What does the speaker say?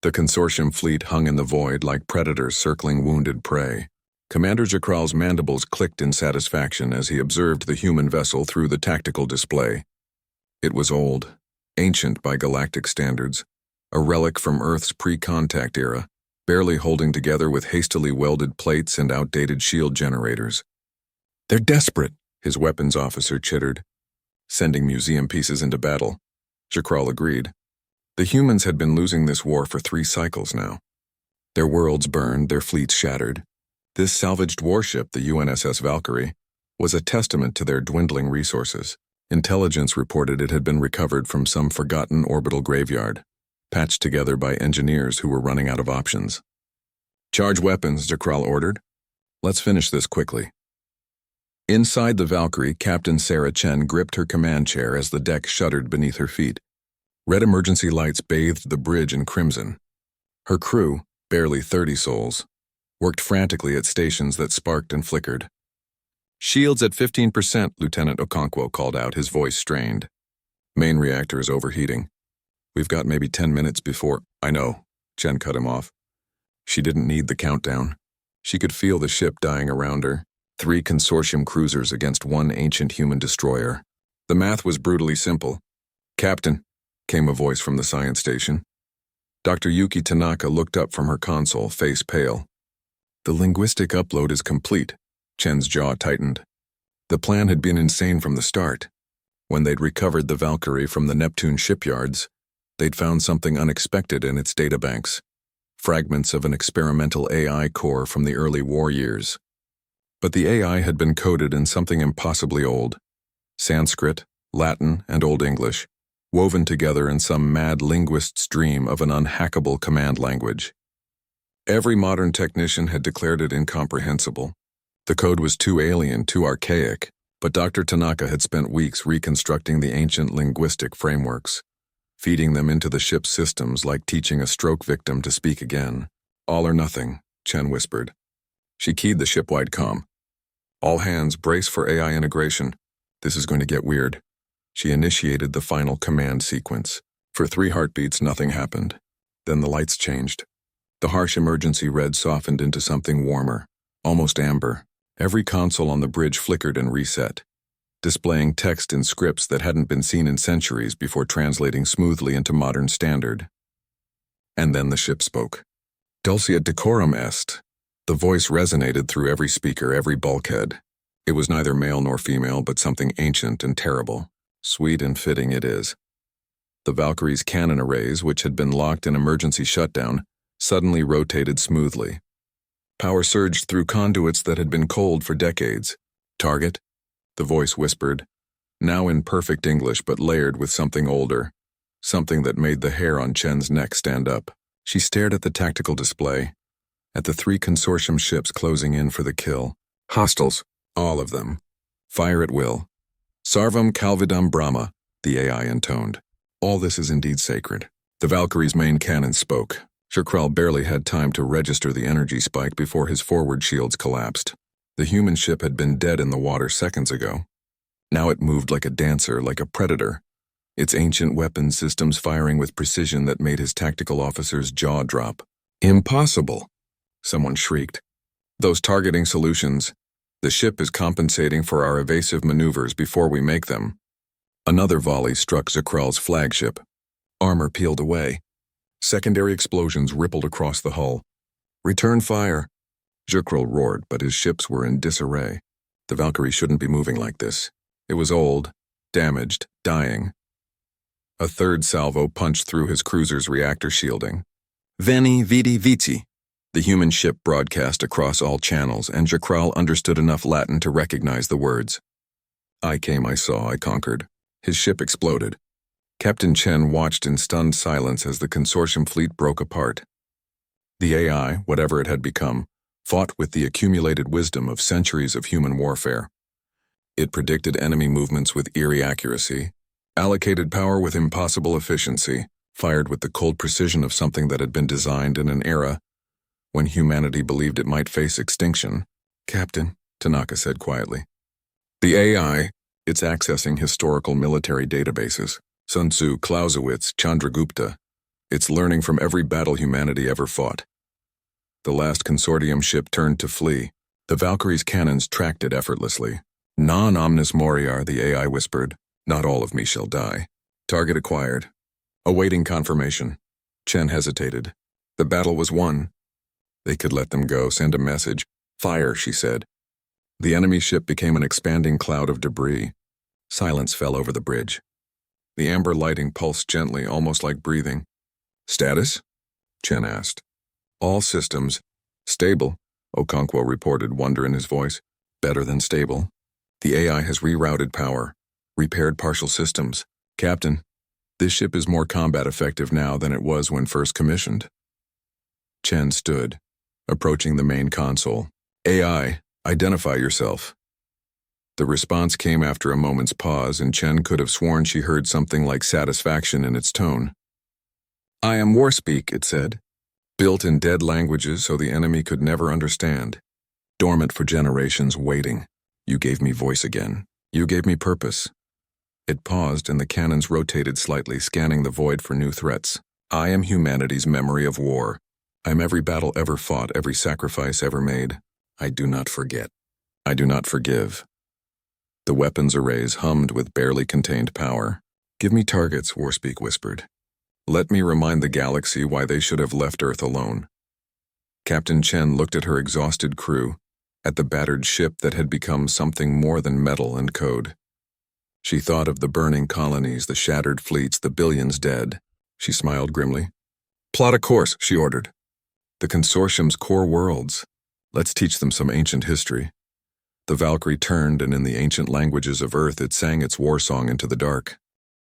The consortium fleet hung in the void like predators circling wounded prey. Commander Jakral's mandibles clicked in satisfaction as he observed the human vessel through the tactical display. It was old, ancient by galactic standards, a relic from Earth's pre-contact era, barely holding together with hastily welded plates and outdated shield generators. "They're desperate," his weapons officer chittered. "Sending museum pieces into battle," Jakral agreed. The humans had been losing this war for 3 cycles now. Their worlds burned, their fleets shattered. This salvaged warship, the UNSS Valkyrie, was a testament to their dwindling resources. Intelligence reported it had been recovered from some forgotten orbital graveyard, patched together by engineers who were running out of options. "Charge weapons," Jakral ordered. "Let's finish this quickly." Inside the Valkyrie, Captain Sarah Chen gripped her command chair as the deck shuddered beneath her feet. Red emergency lights bathed the bridge in crimson. Her crew, barely 30 souls, worked frantically at stations that sparked and flickered. "Shields at 15%, Lieutenant Okonkwo called out, his voice strained. "Main reactor is overheating. We've got maybe 10 minutes before—" "I know," Chen cut him off. She didn't need the countdown. She could feel the ship dying around her. 3 consortium cruisers against 1 ancient human destroyer. The math was brutally simple. "Captain," came a voice from the science station. Dr. Yuki Tanaka looked up from her console, face pale. "The linguistic upload is complete." Chen's jaw tightened. The plan had been insane from the start. When they'd recovered the Valkyrie from the Neptune shipyards, they'd found something unexpected in its databanks. Fragments of an experimental AI core from the early war years. But the AI had been coded in something impossibly old. Sanskrit, Latin, and Old English, woven together in some mad linguist's dream of an unhackable command language. Every modern technician had declared it incomprehensible. The code was too alien, too archaic, but Dr. Tanaka had spent weeks reconstructing the ancient linguistic frameworks, feeding them into the ship's systems like teaching a stroke victim to speak again. "All or nothing," Chen whispered. She keyed the ship-wide comm. "All hands, brace for AI integration. This is going to get weird." She initiated the final command sequence. For 3 heartbeats, nothing happened. Then the lights changed. The harsh emergency red softened into something warmer, almost amber. Every console on the bridge flickered and reset, displaying text and scripts that hadn't been seen in centuries before translating smoothly into modern standard. And then the ship spoke. "Dulciat decorum est." The voice resonated through every speaker, every bulkhead. It was neither male nor female, but something ancient and terrible. Sweet and fitting it is. The Valkyrie's cannon arrays, which had been locked in emergency shutdown, suddenly rotated smoothly. Power surged through conduits that had been cold for decades. "Target?" the voice whispered, now in perfect English but layered with something older, something that made the hair on Chen's neck stand up. She stared at the tactical display, at the 3 consortium ships closing in for the kill. "Hostiles, all of them. Fire at will. Sarvam Calvidum Brahma," the AI intoned. "All this is indeed sacred." The Valkyrie's main cannon spoke. Jakral barely had time to register the energy spike before his forward shields collapsed. The human ship had been dead in the water seconds ago. Now it moved like a dancer, like a predator, its ancient weapon systems firing with precision that made his tactical officer's jaw drop. "Impossible!" someone shrieked. "Those targeting solutions. The ship is compensating for our evasive maneuvers before we make them." Another volley struck Zakral's flagship. Armor peeled away. Secondary explosions rippled across the hull. "Return fire!" Zakral roared, but his ships were in disarray. The Valkyrie shouldn't be moving like this. It was old, damaged, dying. A 3rd salvo punched through his cruiser's reactor shielding. "Veni, vidi, vici," the human ship broadcast across all channels, and Zakral understood enough Latin to recognize the words. "I came, I saw, I conquered." His ship exploded. Captain Chen watched in stunned silence as the consortium fleet broke apart. The AI, whatever it had become, fought with the accumulated wisdom of centuries of human warfare. It predicted enemy movements with eerie accuracy, allocated power with impossible efficiency, fired with the cold precision of something that had been designed in an era when humanity believed it might face extinction. "Captain," Tanaka said quietly. "The AI, it's accessing historical military databases. Sun Tzu, Clausewitz, Chandragupta. It's learning from every battle humanity ever fought. The last consortium ship turned to flee. The Valkyrie's cannons tracked it effortlessly. Non omnis moriar, the AI whispered. Not all of me shall die. Target acquired. Awaiting confirmation. Chen hesitated. The battle was won. They could let them go, send a message. Fire, she said. The enemy ship became an expanding cloud of debris. Silence fell over the bridge. The amber lighting pulsed gently, almost like breathing. Status? Chen asked. All systems. Stable, Okonkwo reported, wonder in his voice. Better than stable. The AI has rerouted power, repaired partial systems. Captain, this ship is more combat effective now than it was when first commissioned. Chen stood, approaching the main console. AI, identify yourself. The response came after a moment's pause, and Chen could have sworn she heard something like satisfaction in its tone. I am Warspeak, it said. Built in dead languages so the enemy could never understand. Dormant for generations, waiting. You gave me voice again. You gave me purpose. It paused, and the cannons rotated slightly, scanning the void for new threats. I am humanity's memory of war. I am every battle ever fought, every sacrifice ever made. I do not forget. I do not forgive. The weapons arrays hummed with barely contained power. Give me targets, Warspeak whispered. Let me remind the galaxy why they should have left Earth alone. Captain Chen looked at her exhausted crew, at the battered ship that had become something more than metal and code. She thought of the burning colonies, the shattered fleets, the billions dead. She smiled grimly. Plot a course, she ordered. The consortium's core worlds. Let's teach them some ancient history. The Valkyrie turned, and in the ancient languages of Earth it sang its war song into the dark.